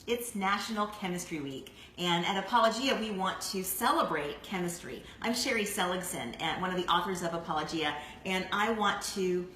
It's National Chemistry Week, and at Apologia we want to celebrate chemistry. I'm Sherry Seligson, and one of the authors of Apologia, and I want to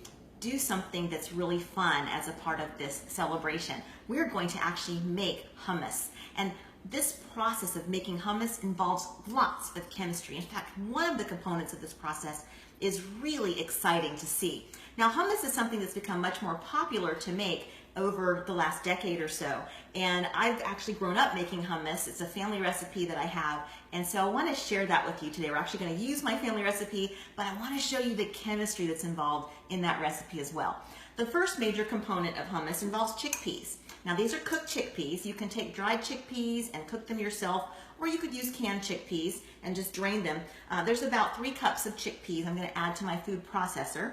do something that's really fun as a part of this celebration. We're going to actually make hummus, and this process of making hummus involves lots of chemistry. In fact, one of the components of this process is really exciting to see. Now, hummus is something that's become much more popular to make over the last decade or so, and I've actually grown up making hummus. It's a family recipe that I have, and so I want to share that with you today. We're actually going to use my family recipe, but I want to show you the chemistry that's involved in that recipe as well. The first major component of hummus involves chickpeas. Now, these are cooked chickpeas. You can take dried chickpeas and cook them yourself, or you could use canned chickpeas and just drain them. There's about 3 cups of chickpeas I'm going to add to my food processor.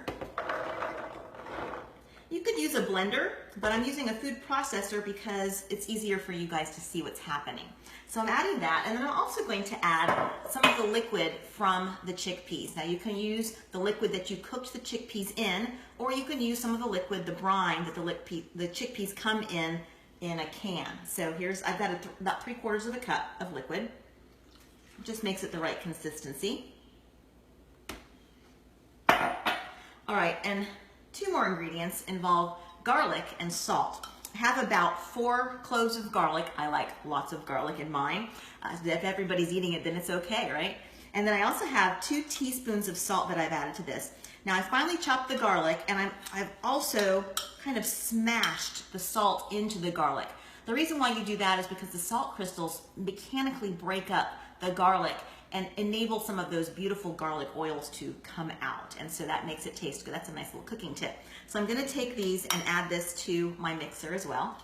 You could use a blender, but I'm using a food processor because it's easier for you guys to see what's happening. So I'm adding that, and then I'm also going to add some of the liquid from the chickpeas. Now, you can use the liquid that you cooked the chickpeas in, or you can use some of the liquid, the brine that the chickpeas come in a can. So I've got about 3/4 of a cup of liquid. It just makes it the right consistency. All right, and 2 more ingredients involve garlic and salt. I have about 4 cloves of garlic. I like lots of garlic in mine. If everybody's eating it, then it's okay, right? And then I also have 2 teaspoons of salt that I've added to this. Now, I finally chopped the garlic, and I've also kind of smashed the salt into the garlic. The reason why you do that is because the salt crystals mechanically break up the garlic and enable some of those beautiful garlic oils to come out. And so that makes it taste good. That's a nice little cooking tip. So I'm gonna take these and add this to my mixer as well.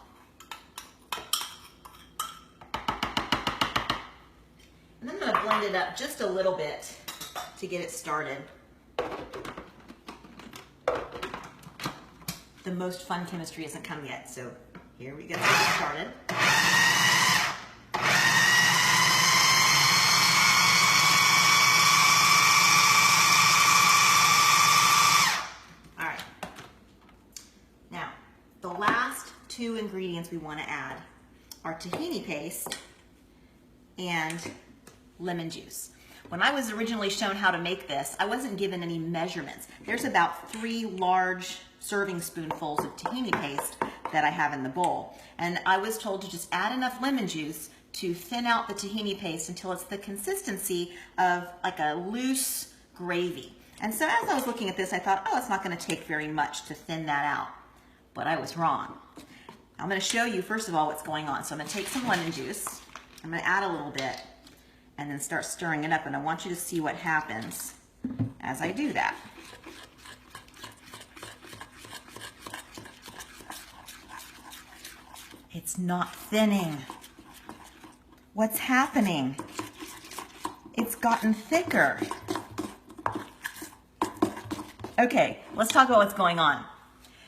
And then I'm gonna blend it up just a little bit to get it started. The most fun chemistry hasn't come yet, so here we go, let's get started. The last 2 ingredients we want to add are tahini paste and lemon juice. When I was originally shown how to make this, I wasn't given any measurements. There's about 3 large serving spoonfuls of tahini paste that I have in the bowl. And I was told to just add enough lemon juice to thin out the tahini paste until it's the consistency of like a loose gravy. And so as I was looking at this, I thought, oh, it's not going to take very much to thin that out. But I was wrong. I'm going to show you, first of all, what's going on. So I'm going to take some lemon juice. I'm going to add a little bit and then start stirring it up. And I want you to see what happens as I do that. It's not thinning. What's happening? It's gotten thicker. Okay, let's talk about what's going on.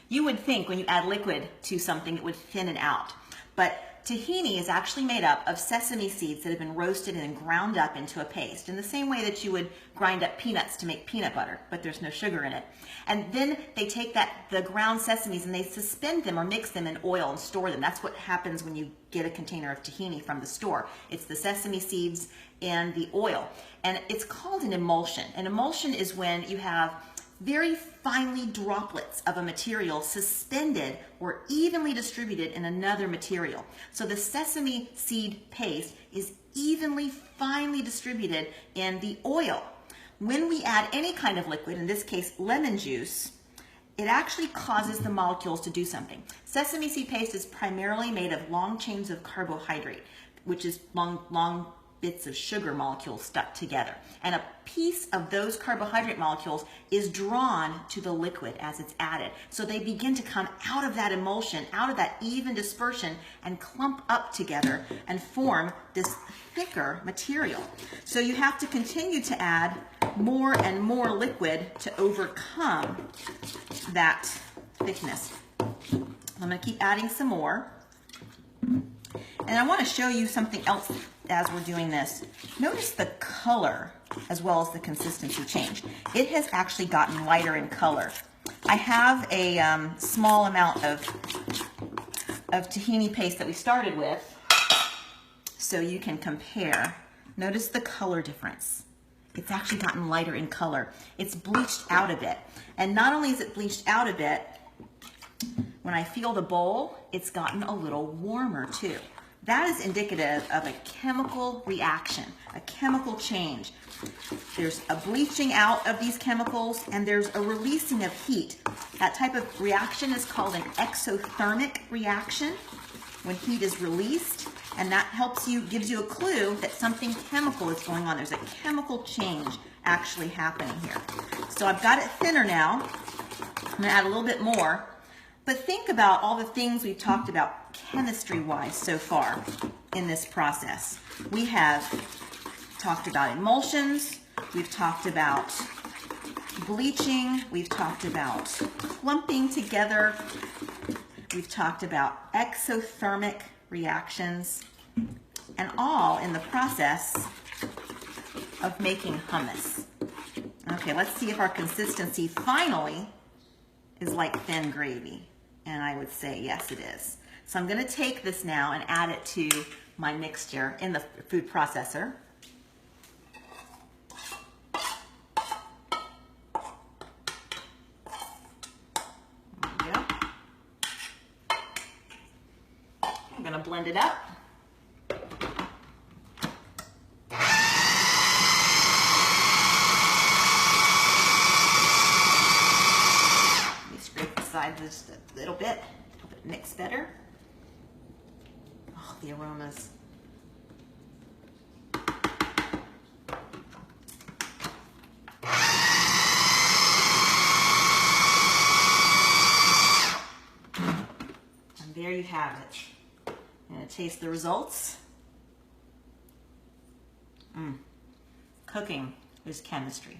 You would think when you add liquid to something, it would thin it out. But tahini is actually made up of sesame seeds that have been roasted and ground up into a paste, in the same way that you would grind up peanuts to make peanut butter, but there's no sugar in it. And then they take the ground sesames and they suspend them or mix them in oil and store them. That's what happens when you get a container of tahini from the store. It's the sesame seeds and the oil. And it's called an emulsion. An emulsion is when you have very finely droplets of a material suspended or evenly distributed in another material. So the sesame seed paste is evenly, finely distributed in the oil. When we add any kind of liquid, in this case lemon juice, it actually causes the molecules to do something. Sesame seed paste is primarily made of long chains of carbohydrate, which is long bits of sugar molecules stuck together. And a piece of those carbohydrate molecules is drawn to the liquid as it's added. So they begin to come out of that emulsion, out of that even dispersion, and clump up together and form this thicker material. So you have to continue to add more and more liquid to overcome that thickness. I'm going to keep adding some more. And I want to show you something else as we're doing this. Notice the color as well as the consistency change. It has actually gotten lighter in color. I have a small amount of of tahini paste that we started with so you can compare. Notice the color difference. It's actually gotten lighter in color. It's bleached out a bit. And not only is it bleached out a bit, when I feel the bowl, it's gotten a little warmer too. That is indicative of a chemical reaction, a chemical change. There's a bleaching out of these chemicals and there's a releasing of heat. That type of reaction is called an exothermic reaction when heat is released, and that helps you, gives you a clue that something chemical is going on. There's a chemical change actually happening here. So I've got it thinner now. I'm gonna add a little bit more, but think about all the things we've talked about chemistry-wise so far in this process. We have talked about emulsions, we've talked about bleaching, we've talked about clumping together, we've talked about exothermic reactions, and all in the process of making hummus. Okay, let's see if our consistency finally is like thin gravy. And I would say yes, it is. So I'm going to take this now and add it to my mixture in the food processor. There we go. I'm going to blend it up. Just a little bit mix better. Oh, the aromas. And there you have it. I'm going to taste the results. Cooking is chemistry.